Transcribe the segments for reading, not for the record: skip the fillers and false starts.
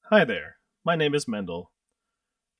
Hi there, my name is Mendel.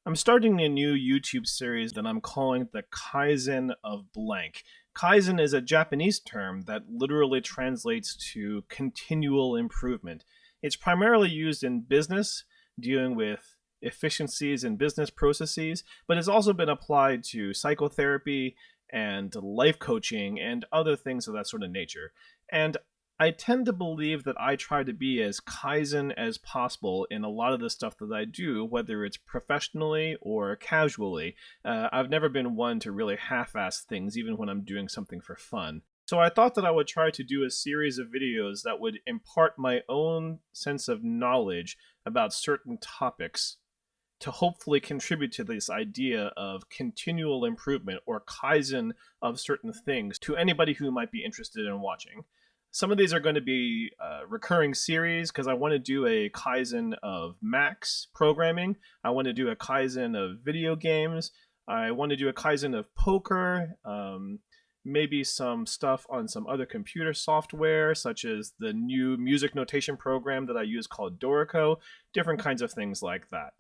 I'm starting a new YouTube series that I'm calling the Kaizen of blank. Kaizen is a Japanese term that literally translates to continual improvement. It's primarily used in business, dealing with efficiencies in business processes, but it's also been applied to psychotherapy and life coaching and other things of that sort of nature. And I tend to believe that I try to be as Kaizen as possible in a lot of the stuff that I do, whether it's professionally or casually. I've never been one to really half ass things, even when I'm doing something for fun. So I thought that I would try to do a series of videos that would impart my own sense of knowledge about certain topics to hopefully contribute to this idea of continual improvement or Kaizen of certain things to anybody who might be interested in watching. Some of these are going to be recurring series because I want to do a Kaizen of Max programming. I want to do a Kaizen of video games. I want to do a Kaizen of poker. Maybe some stuff on some other computer software, such as the new music notation program that I use called Dorico, different kinds of things like that.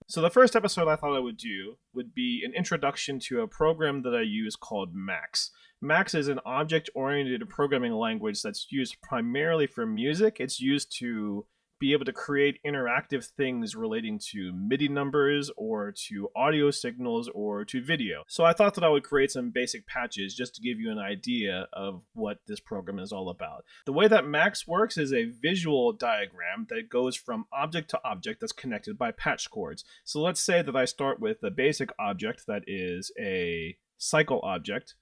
So the first episode I thought I would do would be an introduction to a program that I use called Max. Max is an object-oriented programming language that's used primarily for music. It's used to be able to create interactive things relating to MIDI numbers or to audio signals or to video. So I thought that I would create some basic patches just to give you an idea of what this program is all about. The way that Max works is a visual diagram that goes from object to object that's connected by patch cords. So let's say that I start with a basic object that is a cycle object,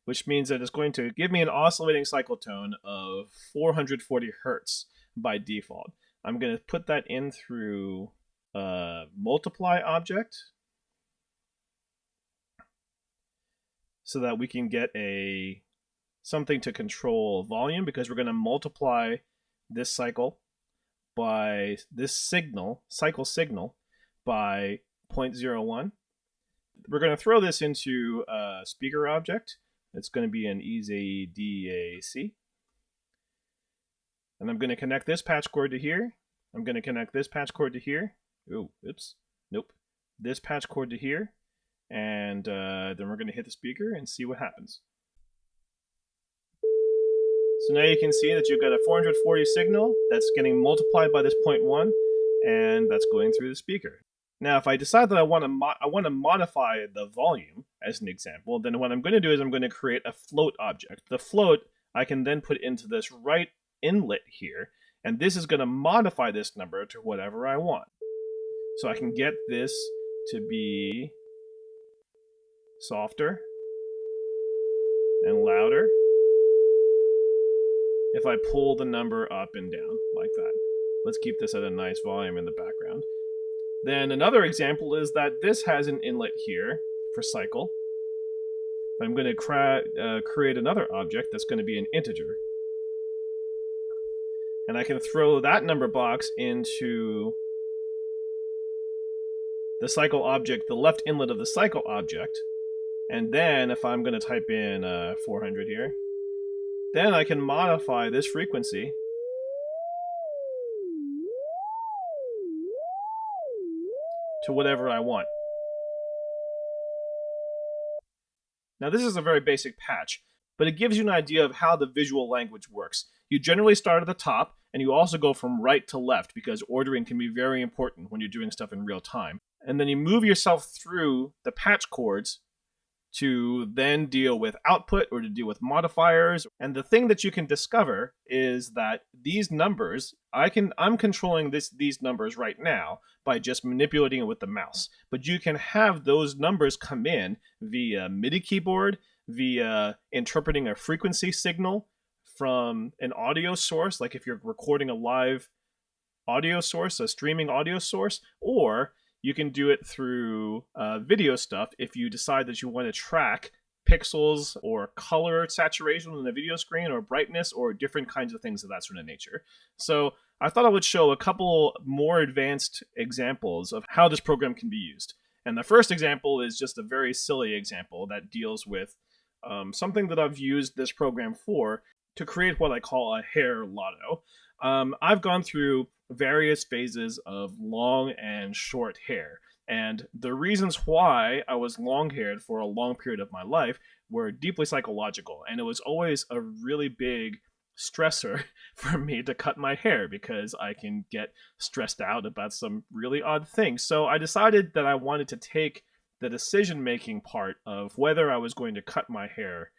which means that it's going to give me an oscillating cycle tone of 440 hertz by default. I'm going to put that in through a multiply object so that we can get something to control volume, because we're going to multiply this cycle by this cycle signal by 0.01. We're going to throw this into a speaker object. It's going to be an EZDAC. And I'm going to connect this patch cord to here. I'm going to connect this patch cord to here. Oh, oops. Nope. This patch cord to here. And then we're going to hit the speaker and see what happens. So now you can see that you've got a 440 signal that's getting multiplied by this 0.1, and that's going through the speaker. Now, if I decide that I want to modify the volume, as an example, then what I'm going to do is I'm going to create a float object. The float I can then put into this right inlet here, and this is going to modify this number to whatever I want. So I can get this to be softer and louder if I pull the number up and down like that. Let's keep this at a nice volume in the background. Then another example is that this has an inlet here for cycle. I'm going to create another object that's going to be an integer. And I can throw that number box into the cycle object, the left inlet of the cycle object. And then if I'm going to type in 400 here, then I can modify this frequency to whatever I want. Now this is a very basic patch, but it gives you an idea of how the visual language works. You generally start at the top, and you also go from right to left, because ordering can be very important when you're doing stuff in real time. And then you move yourself through the patch cords to then deal with output or to deal with modifiers. And the thing that you can discover is that these numbers, I'm controlling these numbers right now by just manipulating it with the mouse. But you can have those numbers come in via MIDI keyboard, via interpreting a frequency signal from an audio source, like if you're recording a live audio source, a streaming audio source, or you can do it through video stuff if you decide that you want to track pixels or color saturation on the video screen or brightness or different kinds of things of that sort of nature. So I thought I would show a couple more advanced examples of how this program can be used. And the first example is just a very silly example that deals with something that I've used this program for to create what I call a hair lotto. I've gone through various phases of long and short hair. And the reasons why I was long haired for a long period of my life were deeply psychological. And it was always a really big stressor for me to cut my hair because I can get stressed out about some really odd things. So I decided that I wanted to take the decision making part of whether I was going to cut my hair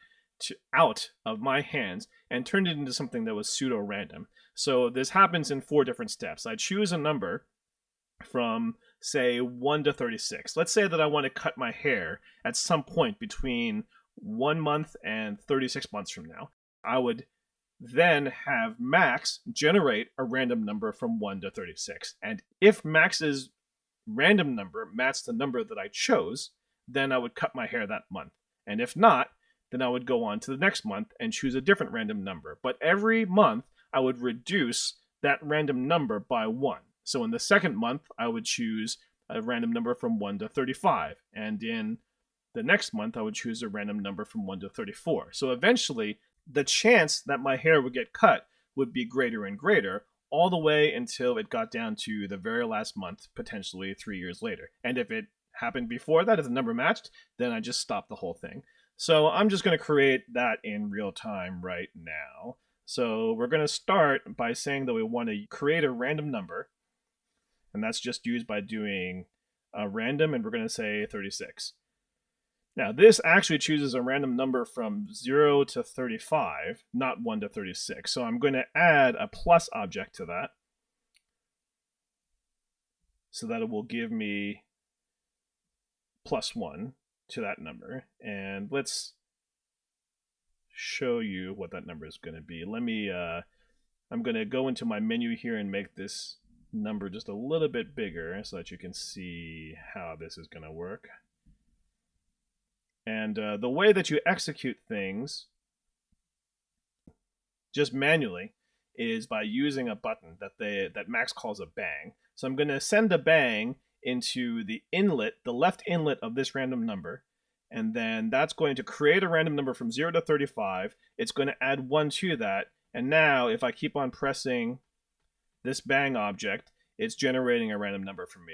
out of my hands and turn it into something that was pseudo random. So this happens in 4 different steps. I choose a number from, say, 1 to 36. Let's say that I want to cut my hair at some point between 1 month and 36 months from now. I would then have Max generate a random number from 1 to 36. And if Max's random number matched the number that I chose, then I would cut my hair that month. And if not, then I would go on to the next month and choose a different random number. But every month, I would reduce that random number by 1. So in the second month, I would choose a random number from 1 to 35. And in the next month, I would choose a random number from 1 to 34. So eventually, the chance that my hair would get cut would be greater and greater, all the way until it got down to the very last month, potentially 3 years later. And if it happened before that, if the number matched, then I just stopped the whole thing. So I'm just going to create that in real time right now. So we're going to start by saying that we want to create a random number. And that's just used by doing a random, and we're going to say 36. Now, this actually chooses a random number from 0 to 35, not 1 to 36. So I'm going to add a plus object to that so that it will give me +1 to that number. And let's show you what that number is going to be. I'm going to go into my menu here and make this number just a little bit bigger so that you can see how this is going to work. And the way that you execute things just manually is by using a button that Max calls a bang. So I'm going to send a bang into the inlet, the left inlet of this random number, and then that's going to create a random number from 0 to 35. It's going to add 1 to that, and now if I keep on pressing this bang object, it's generating a random number for me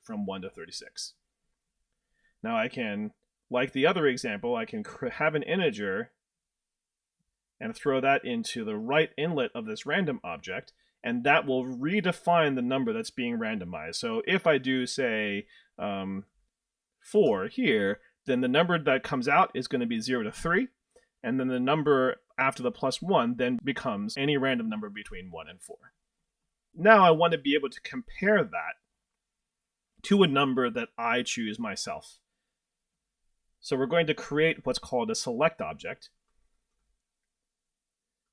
from 1 to 36. Now I can, like the other example, I can have an integer and throw that into the right inlet of this random object, and that will redefine the number that's being randomized. So if I do, say, 4 here, then the number that comes out is going to be 0 to 3, and then the number after the +1 then becomes any random number between 1 and 4. Now I want to be able to compare that to a number that I choose myself. So we're going to create what's called a select object.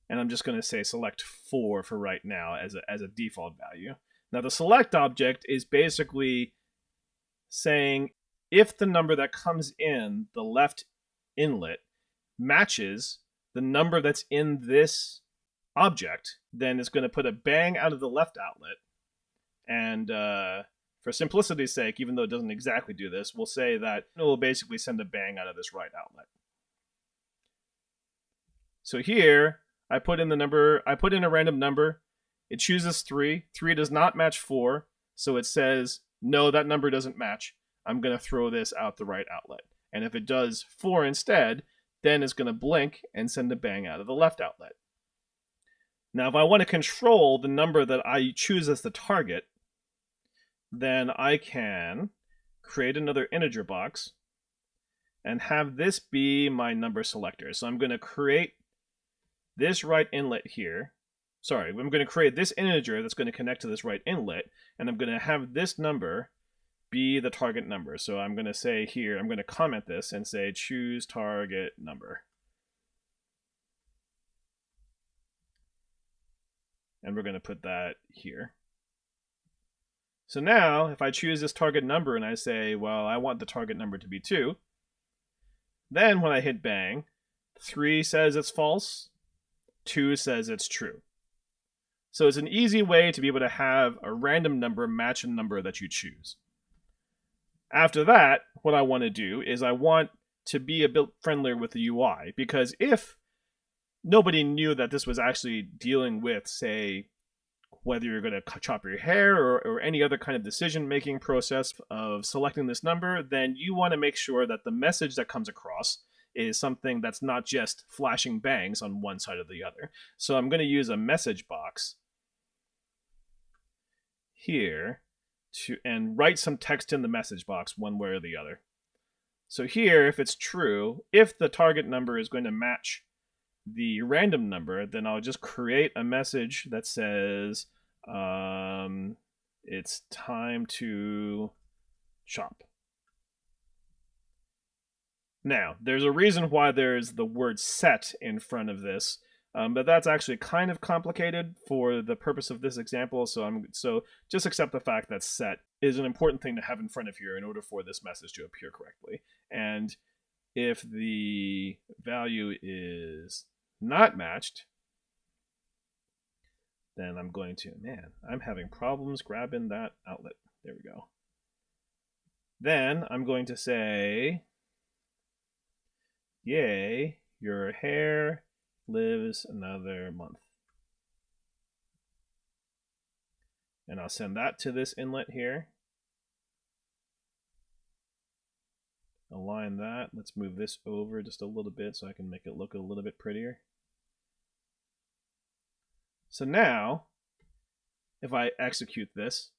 And I'm just going to say select 4 for right now as a default value. Now the select object is basically saying if the number that comes in the left inlet matches the number that's in this object, then it's going to put a bang out of the left outlet. And for simplicity's sake, even though it doesn't exactly do this, we'll say that it will basically send a bang out of this right outlet. So here, I put in a random number. It chooses 3. 3 does not match 4. So it says, no, that number doesn't match. I'm going to throw this out the right outlet. And if it does 4 instead, then it's going to blink and send a bang out of the left outlet. Now, if I want to control the number that I choose as the target, then I can create another integer box and have this be my number selector. So I'm going to create this right inlet here. Sorry, I'm going to create this integer that's going to connect to this right inlet, and I'm going to have this number be the target number. So I'm going to say here, I'm going to comment this and say choose target number. And we're going to put that here. So now, if I choose this target number and I say, well, I want the target number to be 2, then when I hit bang, 3 says it's false, 2 says it's true. So it's an easy way to be able to have a random number match a number that you choose. After that, what I want to do is I want to be a bit friendlier with the UI, because if nobody knew that this was actually dealing with, say, whether you're going to chop your hair or any other kind of decision-making process of selecting this number, then you want to make sure that the message that comes across is something that's not just flashing bangs on one side or the other. So I'm going to use a message box here and write some text in the message box one way or the other. So here, if it's true, if the target number is going to match the random number, then I'll just create a message that says, it's time to chop. Now, there's a reason why there's the word set in front of this, but that's actually kind of complicated for the purpose of this example, so just accept the fact that set is an important thing to have in front of you in order for this message to appear correctly. And if the value is not matched, then I'm going to, I'm having problems grabbing that outlet. There we go. Then I'm going to say, yay, your hair lives another month. And I'll send that to this inlet here. Align that. Let's move this over just a little bit so I can make it look a little bit prettier. So now, if I execute this,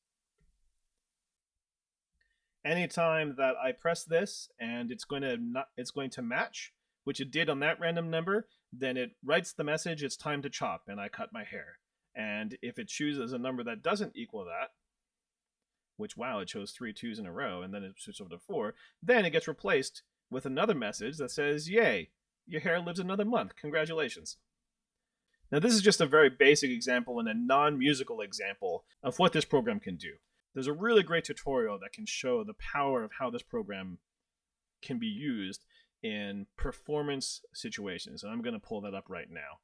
anytime that I press this and it's going to match, which it did on that random number, then it writes the message, it's time to chop, and I cut my hair. And if it chooses a number that doesn't equal that, which, wow, it chose 3 2s in a row, and then it switched over to 4, then it gets replaced with another message that says, yay, your hair lives another month, congratulations. Now, this is just a very basic example and a non-musical example of what this program can do. There's a really great tutorial that can show the power of how this program can be used in performance situations, and I'm going to pull that up right now.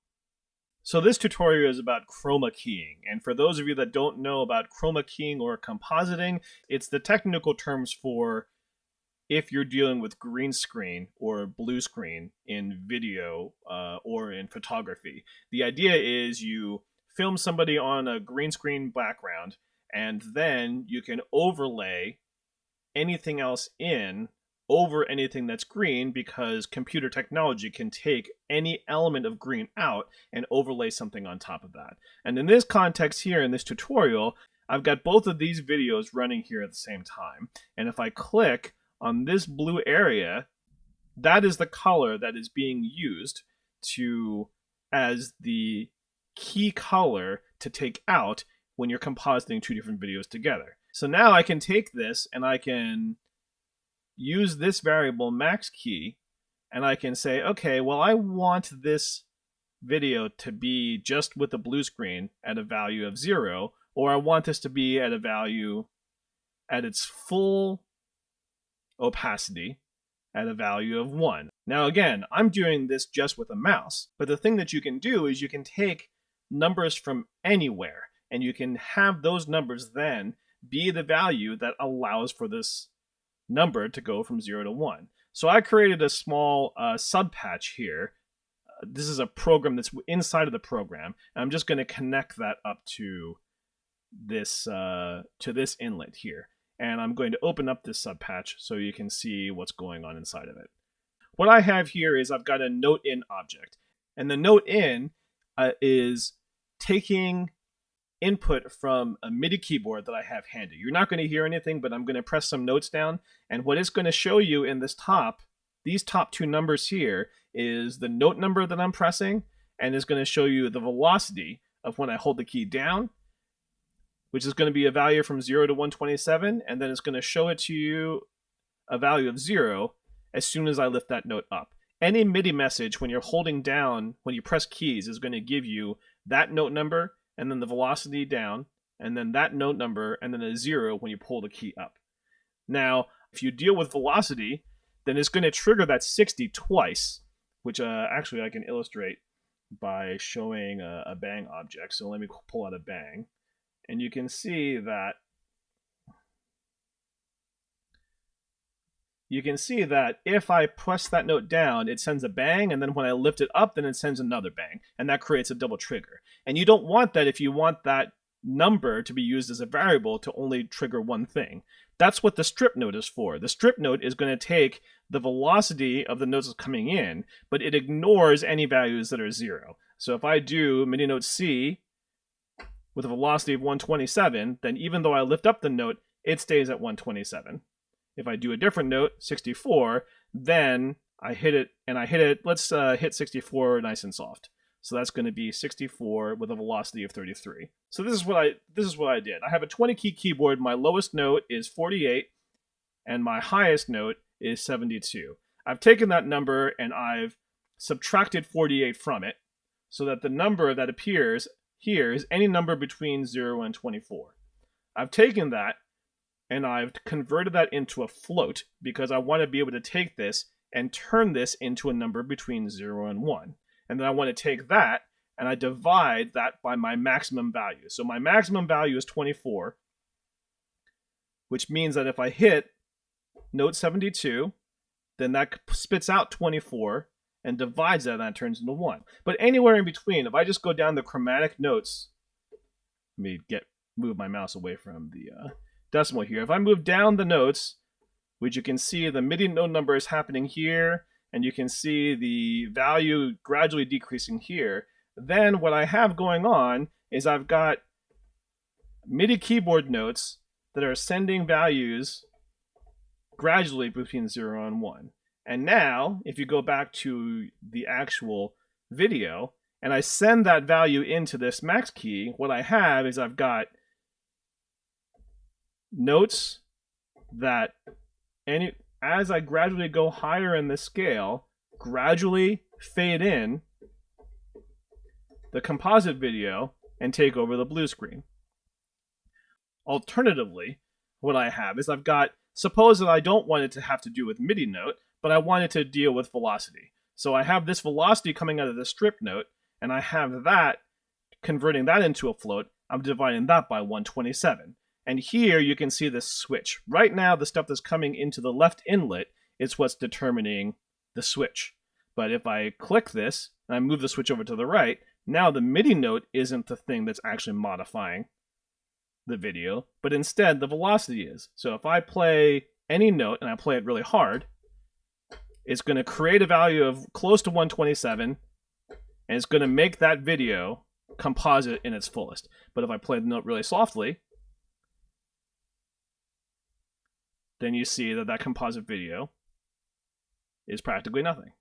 So this tutorial is about chroma keying, and for those of you that don't know about chroma keying or compositing, it's the technical terms for if you're dealing with green screen or blue screen in video or in photography. The idea is you film somebody on a green screen background, and then you can overlay anything else in over anything that's green, because computer technology can take any element of green out and overlay something on top of that. And in this context here, in this tutorial, I've got both of these videos running here at the same time. And if I click on this blue area, that is the color that is being used as the key color to take out when you're compositing two different videos together. So now I can take this and I can use this variable max key, and I can say, okay, well, I want this video to be just with the blue screen at a value of 0, or I want this to be at a value at its full opacity at a value of 1. Now again, I'm doing this just with a mouse, but the thing that you can do is you can take numbers from anywhere, and you can have those numbers then be the value that allows for this number to go from 0 to 1. So I created a small subpatch here. This is a program that's inside of the program, and I'm just going to connect that up to this inlet here. And I'm going to open up this subpatch so you can see what's going on inside of it. What I have here is I've got a note in object, and the note in is taking input from a MIDI keyboard that I have handy. You're not going to hear anything, but I'm going to press some notes down, and what it's going to show you in these top 2 numbers here is the note number that I'm pressing, and it's going to show you the velocity of when I hold the key down, which is going to be a value from 0 to 127, and then it's going to show it to you a value of 0 as soon as I lift that note up. Any MIDI message when you're holding down, when you press keys, is going to give you that note number, and then the velocity down, and then that note number, and then a 0 when you pull the key up. Now, if you deal with velocity, then it's going to trigger that 60 twice, which actually I can illustrate by showing a bang object. So let me pull out a bang. And you can see that you can see that if I press that note down, it sends a bang, and then when I lift it up, then it sends another bang, and that creates a double trigger. And you don't want that if you want that number to be used as a variable to only trigger one thing. That's what the strip note is for. The strip note is going to take the velocity of the notes coming in, but it ignores any values that are 0. So if I do MIDI note C with a velocity of 127, then even though I lift up the note, it stays at 127. If I do a different note, 64, then I hit it, and I hit it, let's hit 64 nice and soft. So that's going to be 64 with a velocity of 33. So this is what I did. I have a 20-key keyboard. My lowest note is 48, and my highest note is 72. I've taken that number and I've subtracted 48 from it, so that the number that appears here is any number between 0 and 24. I've taken that and I've converted that into a float because I want to be able to take this and turn this into a number between 0 and 1. And then I want to take that and I divide that by my maximum value. So my maximum value is 24, which means that if I hit note 72, then that spits out 24 and divides that, and that turns into 1. But anywhere in between, if I just go down the chromatic notes, let me move my mouse away from the decimal here. If I move down the notes, which you can see the MIDI note number is happening here, and you can see the value gradually decreasing here, then what I have going on is I've got MIDI keyboard notes that are sending values gradually between 0 and 1. And now, if you go back to the actual video, and I send that value into this max key, what I have is I've got notes that as I gradually go higher in the scale, gradually fade in the composite video and take over the blue screen. Alternatively, what I have is suppose that I don't want it to have to do with MIDI note, but I want it to deal with velocity. So I have this velocity coming out of the strip note, and I have that, converting that into a float, I'm dividing that by 127. And here you can see this switch. Right now, the stuff that's coming into the left inlet is what's determining the switch. But if I click this, and I move the switch over to the right, now the MIDI note isn't the thing that's actually modifying the video, but instead the velocity is. So if I play any note, and I play it really hard, it's going to create a value of close to 127, and it's going to make that video composite in its fullest. But if I play the note really softly, then you see that composite video is practically nothing.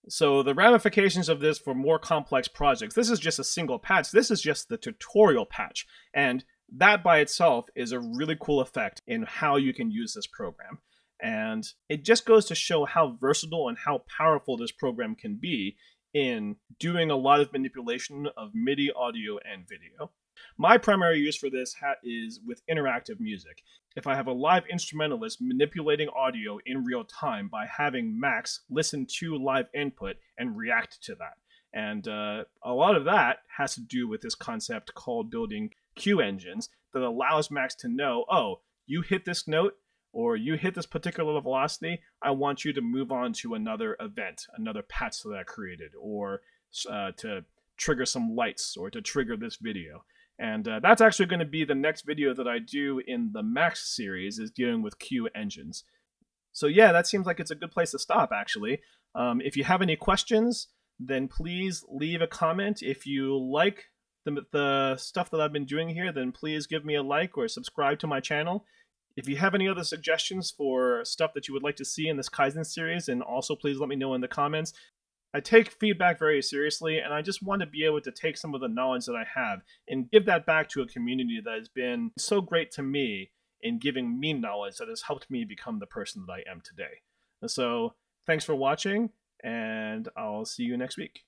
So the ramifications of this for more complex projects, this is just a single patch. This is just the tutorial patch. And that by itself is a really cool effect in how you can use this program. And it just goes to show how versatile and how powerful this program can be in doing a lot of manipulation of MIDI audio and video. My primary use for this is with interactive music. If I have a live instrumentalist manipulating audio in real time by having Max listen to live input and react to that. And a lot of that has to do with this concept called building cue engines that allows Max to know, oh, you hit this note, or you hit this particular velocity, I want you to move on to another event, another patch that I created, or to trigger some lights, or to trigger this video. And that's actually going to be the next video that I do in the Max series, is dealing with cue engines. So yeah, that seems like it's a good place to stop, actually. If you have any questions, then please leave a comment. If you like the stuff that I've been doing here, then please give me a like or subscribe to my channel. If you have any other suggestions for stuff that you would like to see in this Kaizen series, then also please let me know in the comments. I take feedback very seriously, and I just want to be able to take some of the knowledge that I have and give that back to a community that has been so great to me in giving me knowledge that has helped me become the person that I am today. And so, thanks for watching, and I'll see you next week.